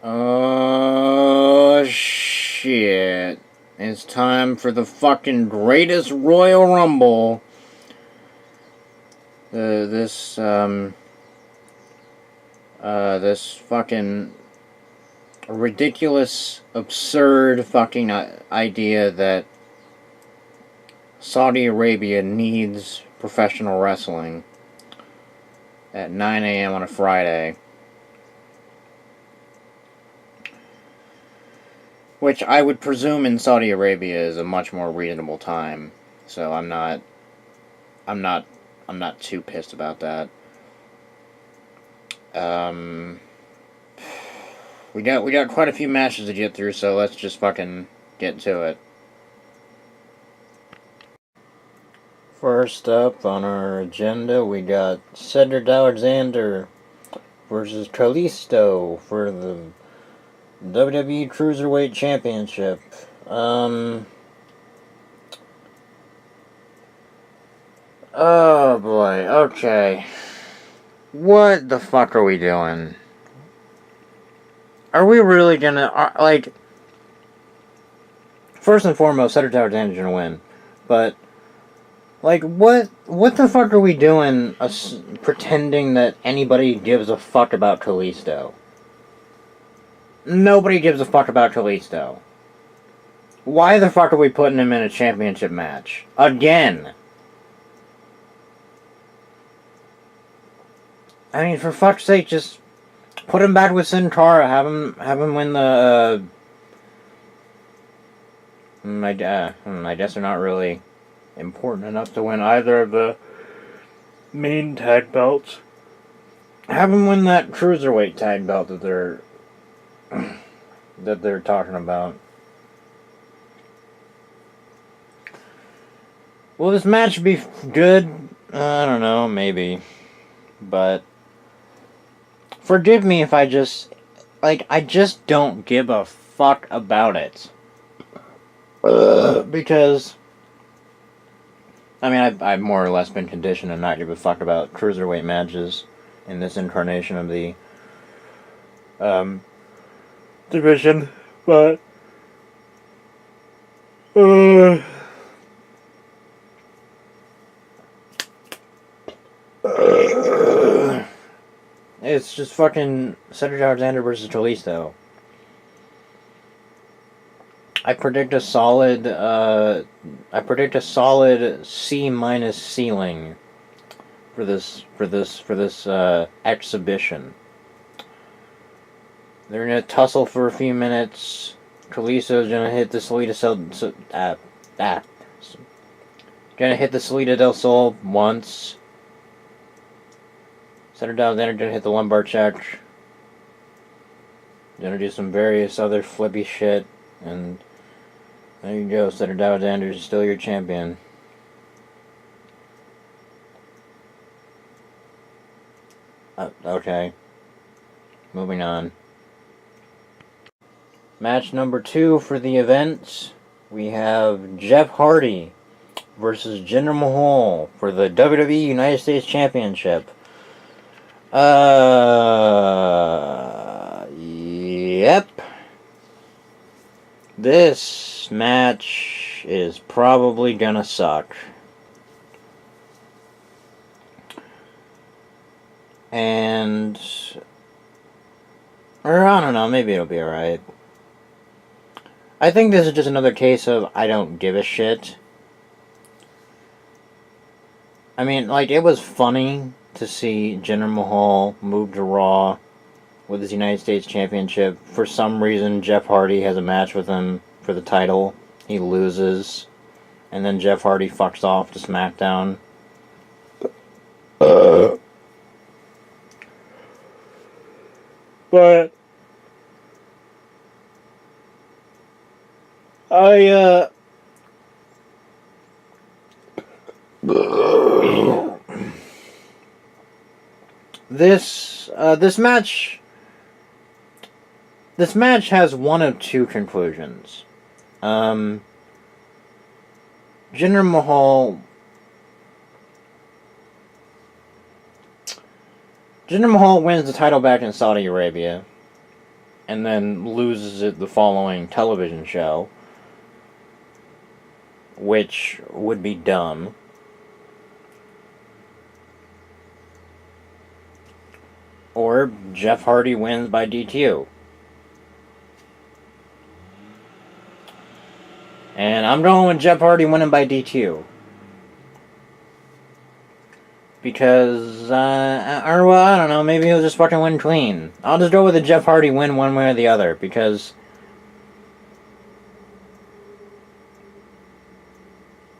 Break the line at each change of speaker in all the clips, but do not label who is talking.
Oh, shit. It's time for the fucking greatest Royal Rumble. This fucking ridiculous, absurd fucking idea that Saudi Arabia needs professional wrestling at 9 a.m. on a Friday. Which I would presume in Saudi Arabia is a much more reasonable time. So I'm not too pissed about that. We got quite a few matches to get through, so let's just fucking get to it. First up on our agenda, we got Cedric Alexander versus Kalisto for the WWE Cruiserweight Championship. Oh boy, okay. What the fuck are we doing? Are we really gonna, like... First and foremost, Cedric Alexander's gonna win. But, like, what the fuck are we doing pretending that anybody gives a fuck about Kalisto? Nobody gives a fuck about Kalisto. Why the fuck are we putting him in a championship match? Again! I mean, for fuck's sake, just put him back with Sin Cara. Have him win the. I guess they're not really important enough to win either of the main tag belts. Have him win that cruiserweight tag belt that they're talking about. Will this match be good? I don't know, maybe, but. Forgive me if I just don't give a fuck about it. Because, I mean, I've more or less been conditioned to not give a fuck about cruiserweight matches in this incarnation of the division, but it's just fucking Cedric Alexander versus Kalisto. I predict a solid C- ceiling for this exhibition. They're gonna tussle for a few minutes. Kalisto's gonna hit the Salida del Sol once. Cedric Alexander gonna hit the lumbar check. Gonna do some various other flippy shit, and there you go. Cedric Alexander is still your champion. Okay. Moving on. Match number 2 for the event. We have Jeff Hardy versus Jinder Mahal for the WWE United States Championship. Yep. This match is probably gonna suck. And, or I don't know, maybe it'll be alright. I think this is just another case of I don't give a shit. I mean, like, it was funny to see Jinder Mahal move to Raw with his United States Championship. For some reason, Jeff Hardy has a match with him for the title. He loses. And then Jeff Hardy fucks off to SmackDown. But this match has one of two conclusions. Jinder Mahal wins the title back in Saudi Arabia. and then loses it the following television show, which would be dumb. Or Jeff Hardy wins by DQ. And I'm going with Jeff Hardy winning by DQ. Because, or well, I don't know, maybe he'll just fucking win clean. I'll just go with the Jeff Hardy win one way or the other, because...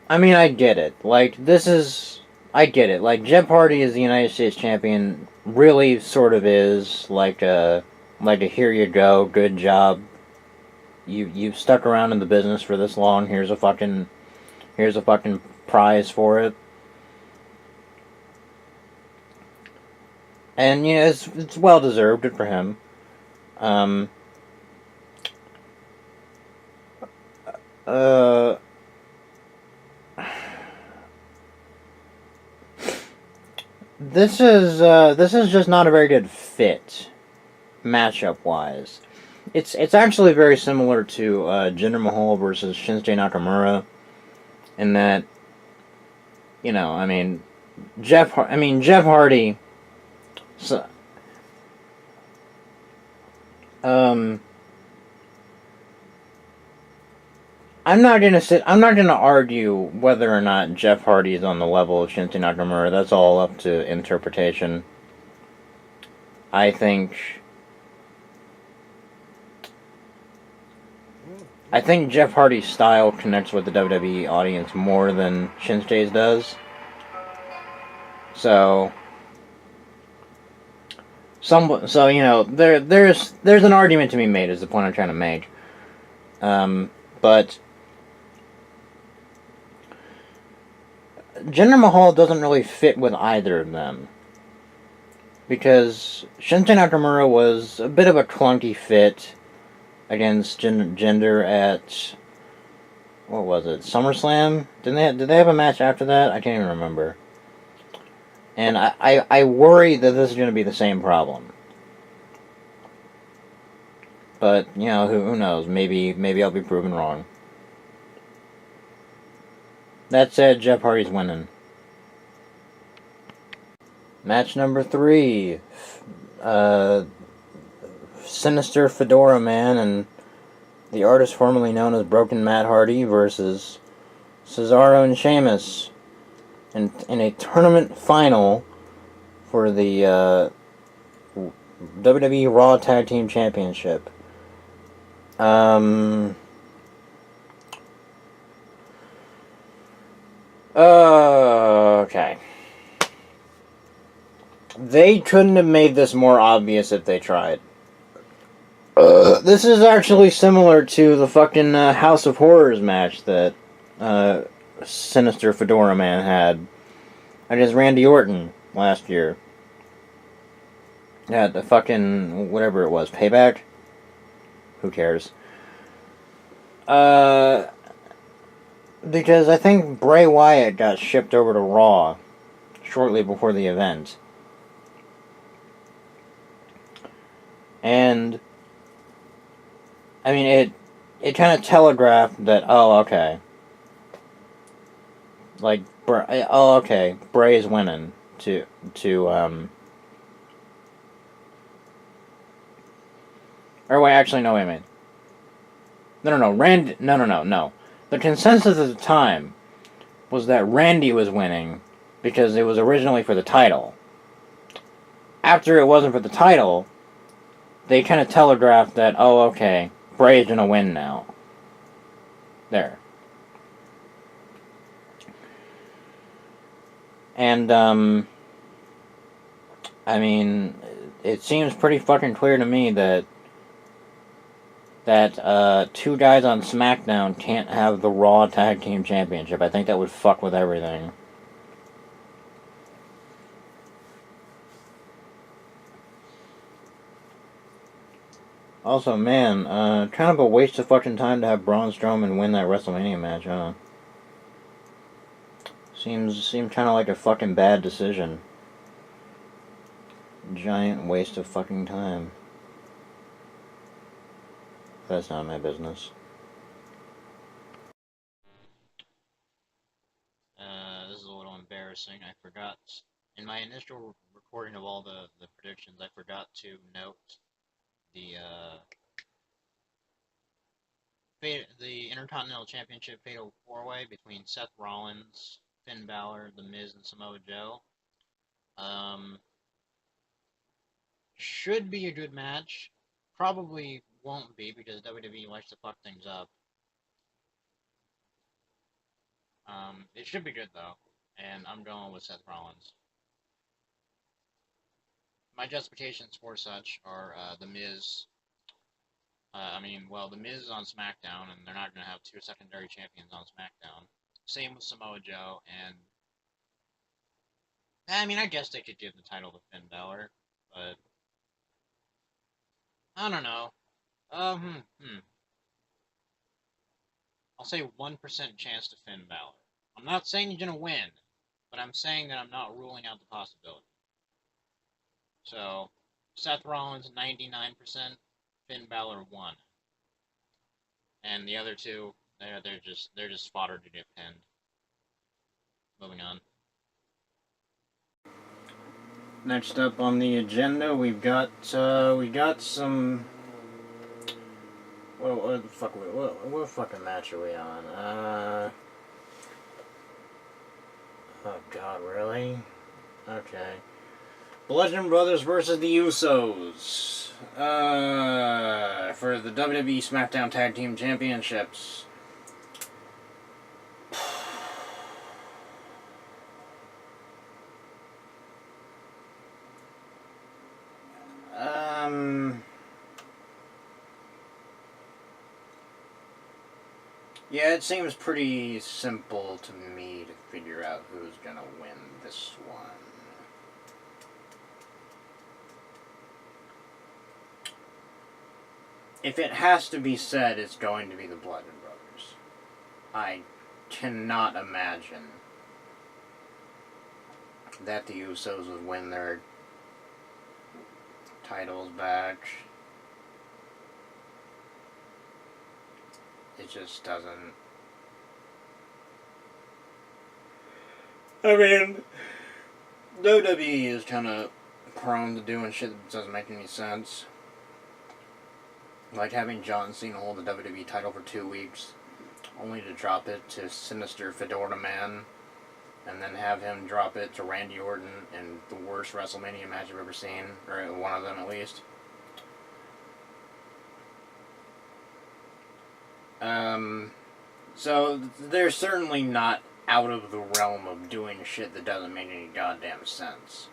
I mean, I get it. Like, I get it. Like, Jeff Hardy is the United States champion, really sort of is, like a here you go, good job. You've stuck around in the business for this long, here's a fucking prize for it. And, it's well deserved, good for him. This is just not a very good fit, matchup wise. It's actually very similar to Jinder Mahal versus Shinsuke Nakamura, in that, Jeff Hardy. So, I'm not gonna argue whether or not Jeff Hardy is on the level of Shinsuke Nakamura. That's all up to interpretation. I think Jeff Hardy's style connects with the WWE audience more than Shinsuke's does. So there's an argument to be made, is the point I'm trying to make. But Jinder Mahal doesn't really fit with either of them, because Shinsuke Nakamura was a bit of a clunky fit against Jinder at, what was it, SummerSlam? Did they have a match after that? I can't even remember. And I worry that this is going to be the same problem. But, who knows? Maybe I'll be proven wrong. That said, Jeff Hardy's winning. Match number 3. Sinister Fedora Man and the artist formerly known as Broken Matt Hardy versus Cesaro and Sheamus in a tournament final for the WWE Raw Tag Team Championship. Okay. They couldn't have made this more obvious if they tried. This is actually similar to the fucking House of Horrors match that Sinister Fedora Man had against Randy Orton last year. Yeah, the fucking whatever it was, Payback? Who cares? Because I think Bray Wyatt got shipped over to Raw shortly before the event. And I mean, it kind of telegraphed that, oh, okay. Like, oh, okay, Bray's winning or wait, actually, no, wait a minute. No, Randy, no. The consensus at the time was that Randy was winning because it was originally for the title. After it wasn't for the title, they kind of telegraphed that, oh, okay, Bray's gonna win now. There. And, I mean, it seems pretty fucking clear to me that two guys on SmackDown can't have the Raw Tag Team Championship. I think that would fuck with everything. Also, man, kind of a waste of fucking time to have Braun Strowman win that WrestleMania match, huh? Seems kind of like a fucking bad decision. Giant waste of fucking time. That's not my business. This is a little embarrassing. I forgot, in my initial recording of all the predictions, I forgot to note the the Intercontinental Championship Fatal 4-Way between Seth Rollins, Finn Balor, The Miz, and Samoa Joe. Should be a good match. Probably won't be because WWE likes to fuck things up. It should be good though, and I'm going with Seth Rollins. My justifications for such are The Miz. The Miz is on SmackDown, and they're not going to have two secondary champions on SmackDown. Same with Samoa Joe, and I guess they could give the title to Finn Balor, but I don't know. I'll say 1% chance to Finn Balor. I'm not saying he's going to win, but I'm saying that I'm not ruling out the possibility. So, Seth Rollins 99%, Finn Balor 1. And the other two, they're just fodder to get pinned. Moving on. Next up on the agenda, we've got some. What fucking match are we on? Oh God, really? Okay. Bludgeon Brothers versus the Usos. For the WWE SmackDown Tag Team Championships. Yeah, it seems pretty simple to me to figure out who's gonna win this one. If it has to be said, it's going to be the Bludgeon Brothers. I cannot imagine that the Usos would win their titles back. It just doesn't. I mean, WWE is kind of prone to doing shit that doesn't make any sense. Like having John Cena hold the WWE title for 2 weeks, only to drop it to Sinister Fedora Man, and then have him drop it to Randy Orton in the worst WrestleMania match I've ever seen, or one of them at least. So they're certainly not out of the realm of doing shit that doesn't make any goddamn sense.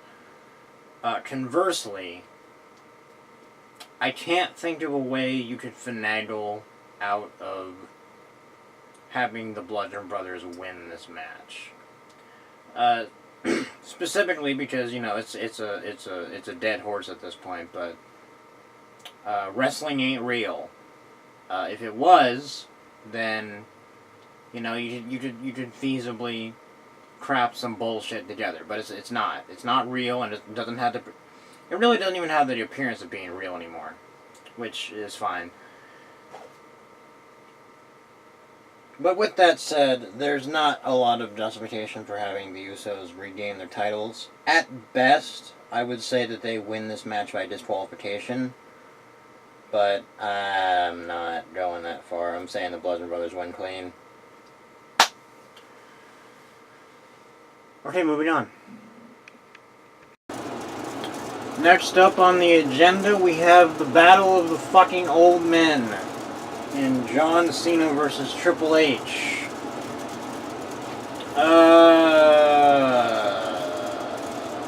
Conversely, I can't think of a way you could finagle out of having the Bludgeon Brothers win this match. Specifically because it's a dead horse at this point, but wrestling ain't real. If it was, then you could feasibly crap some bullshit together, but it's not. It's not real, and it doesn't have the. It really doesn't even have the appearance of being real anymore, which is fine. But with that said, there's not a lot of justification for having the Usos regain their titles. At best, I would say that they win this match by disqualification. But I'm not going that far. I'm saying the Bludgeon Brothers win clean. Okay, moving on. Next up on the agenda, we have the Battle of the fucking Old Men in John Cena versus Triple H.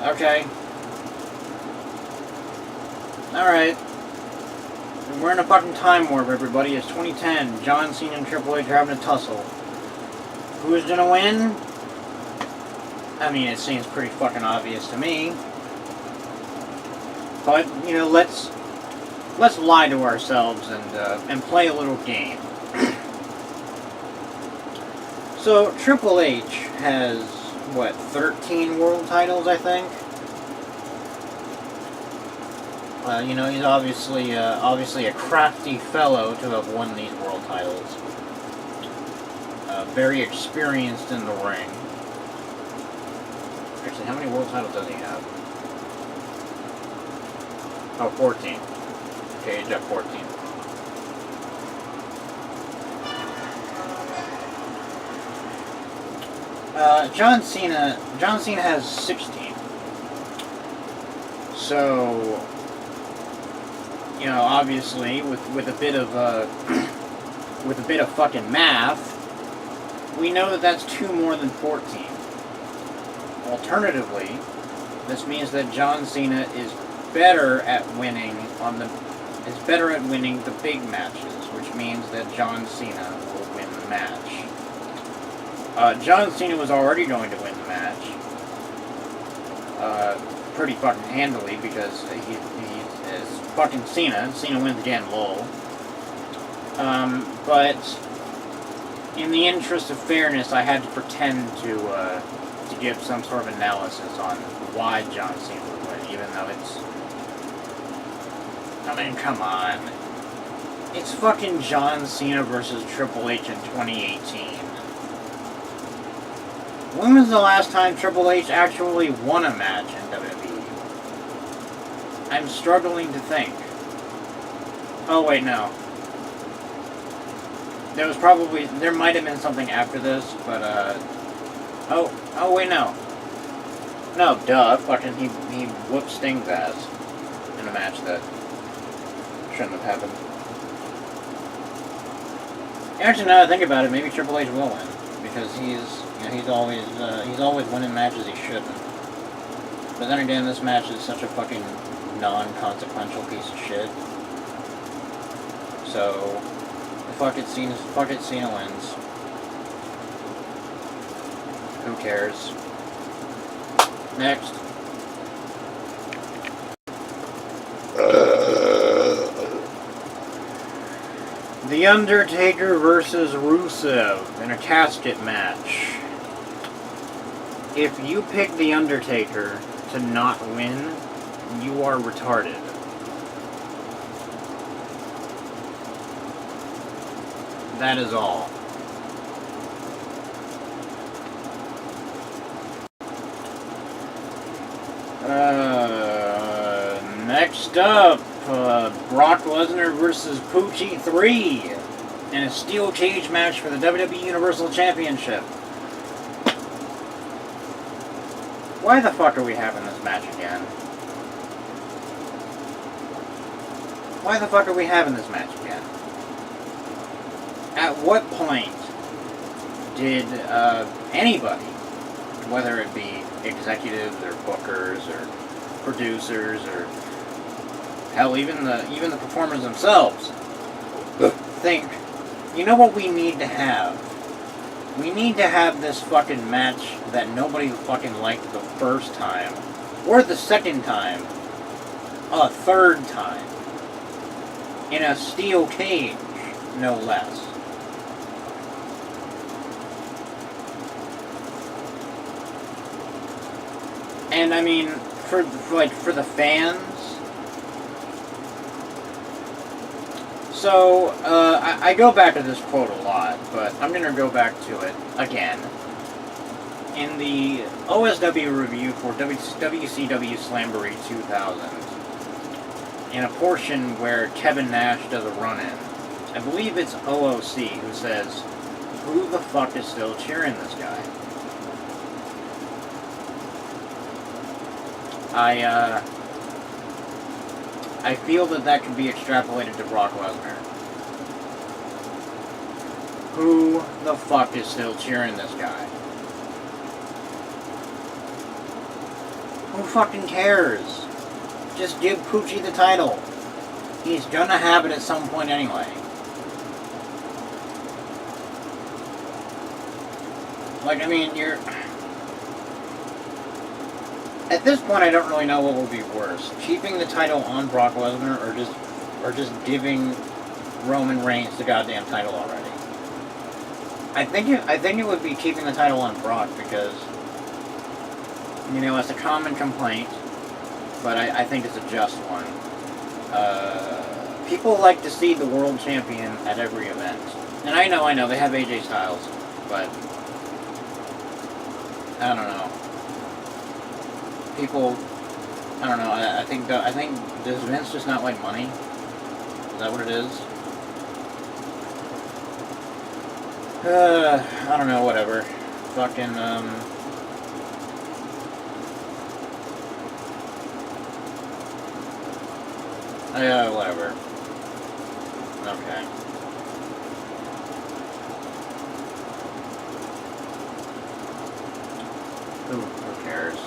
Okay. Alright. We're in a fucking time warp, everybody. It's 2010. John Cena and Triple H are having a tussle. Who's gonna win? I mean, it seems pretty fucking obvious to me. But, let's lie to ourselves and play a little game. So, Triple H has, 13 world titles, I think? You know, he's obviously a crafty fellow to have won these world titles. Very experienced in the ring. Actually, how many world titles does he have? Oh, 14. Okay, he's got 14. John Cena has 16. So, you know, obviously, with a bit of with a bit of fucking math, we know that that's 2 more than 14. Alternatively, this means that John Cena is better at winning the big matches, which means that John Cena will win the match. John Cena was already going to win the match. Pretty fucking handily, because he is fucking Cena. Cena wins again, lol. But in the interest of fairness, I had to pretend to give some sort of analysis on why John Cena would win, even though it's... I mean, come on. It's fucking John Cena versus Triple H in 2018. When was the last time Triple H actually won a match in WWE? I'm struggling to think. Oh, wait, no. There might have been something after this, but, oh, wait, no. No, duh, fucking, he whooped Sting's ass in a match that shouldn't have happened. Actually, now that I think about it, maybe Triple H will win, because he's always winning matches he shouldn't. But then again, this match is such a fucking non-consequential piece of shit. So, fuck it, Cena wins. Who cares? Next. The Undertaker versus Rusev in a casket match. If you pick The Undertaker to not win, you are retarded. That is all. Next up, Brock Lesnar versus Poochie 3 in a steel cage match for the WWE Universal Championship. Why the fuck are we having this match again? Why the fuck are we having this match again? At what point did anybody, whether it be executives or bookers or producers or hell, even the performers themselves, think, you know what we need to have? We need to have this fucking match that nobody fucking liked the first time, or the second time, a third time, in a steel cage, no less. And I mean, for the fans. So I go back to this quote a lot, but I'm gonna go back to it again. In the OSW review for WCW Slamboree 2000, in a portion where Kevin Nash does a run-in, I believe it's OOC who says, "Who the fuck is still cheering this guy?" I feel that could be extrapolated to Brock Lesnar. Who the fuck is still cheering this guy? Who fucking cares? Just give Poochie the title. He's gonna have it at some point anyway. Like, I mean, at this point, I don't really know what will be worse: keeping the title on Brock Lesnar, or just giving Roman Reigns the goddamn title already. I think it would be keeping the title on Brock because, you know, it's a common complaint, but I think it's a just one. People like to see the world champion at every event. And I know, they have AJ Styles, but I don't know. People, I don't know. I think does Vince just not like money? Is that what it is? I don't know. Whatever. Fucking whatever. Okay. Who cares?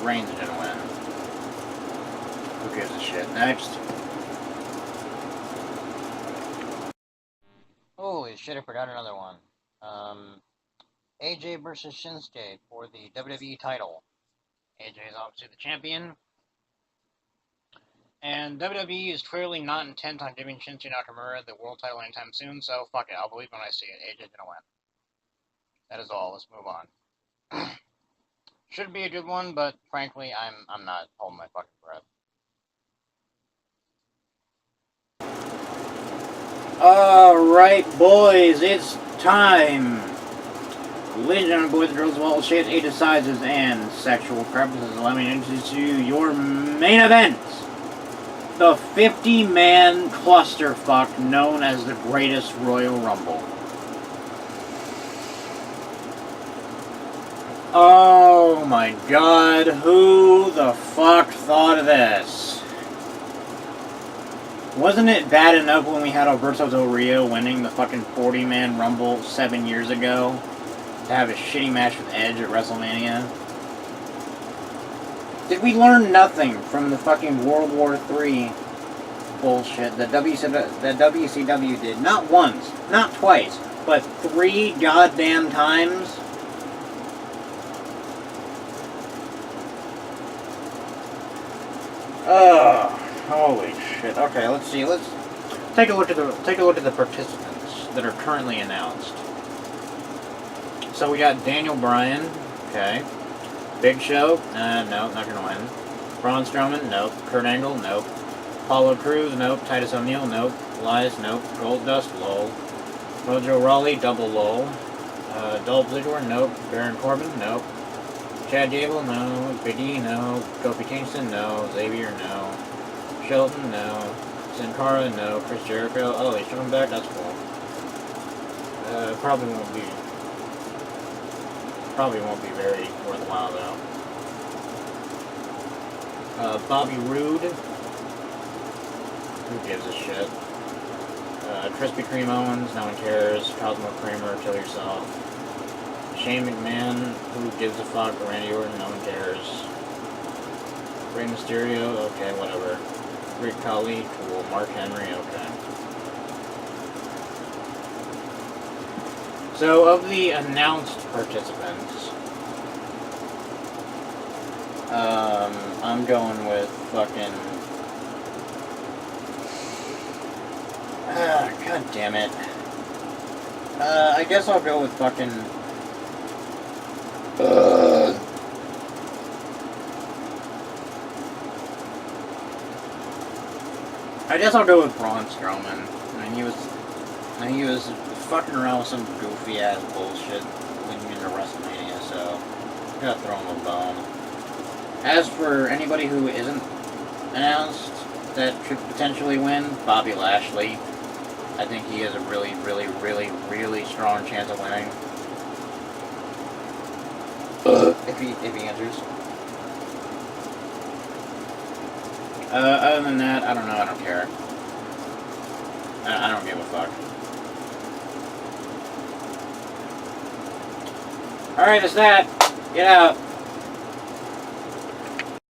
Reigns didn't win. Who gives a shit? Next. Holy shit, I forgot another one. AJ versus Shinsuke for the WWE title. AJ is obviously the champion. And WWE is clearly not intent on giving Shinsuke Nakamura the world title anytime soon, so fuck it, I'll believe when I see it. AJ's gonna win. That is all, let's move on. Should be a good one, but frankly, I'm not holding my fucking breath. Alright, boys, it's time. Ladies and gentlemen, boys and girls of all shapes, ages, sizes, and sexual preferences, allow me to introduce you to your main event. The 50-man clusterfuck known as the Greatest Royal Rumble. Oh my god, who the fuck thought of this? Wasn't it bad enough when we had Alberto Del Rio winning the fucking 40-man Rumble 7 years ago to have a shitty match with Edge at WrestleMania? Did we learn nothing from the fucking World War III bullshit that WCW did? Not once, not twice, but 3 goddamn times? Ugh, holy shit. Okay, let's see. Let's take a look at the participants that are currently announced. So we got Daniel Bryan, okay. Big Show, no, not gonna win. Braun Strowman, nope. Kurt Angle, nope. Apollo Crews, nope. Titus O'Neil, nope. Elias, nope. Goldust, lol. Mojo Rawley, double lol. Dolph Ziggler, nope. Baron Corbin, nope. Chad Gable, no. Big E, no. Kofi Kingston, no. Xavier, no. Shelton, no. Sin Cara, no. Chris Jericho, oh, he's coming back, that's cool. Probably won't be very worthwhile though. Bobby Roode. Who gives a shit? Krispy Kreme Owens, no one cares. Cosmo Kramer, kill yourself. Shane McMahon, who gives a fuck? Randy Orton, no one cares. Rey Mysterio, okay, whatever. Rick Khali, cool. Mark Henry, okay. So, of the announced participants, I'm going with fucking... God damn it. I guess I'll go with fucking... I guess I'll go with Braun Strowman. I mean, he was fucking around with some goofy ass bullshit leading into WrestleMania, so gotta throw him a bone. As for anybody who isn't announced that could potentially win, Bobby Lashley. I think he has a really, really, really, really strong chance of winning. If he enters. Other than that, I don't know, I don't care. I don't give a fuck. Alright, that's that. Get out.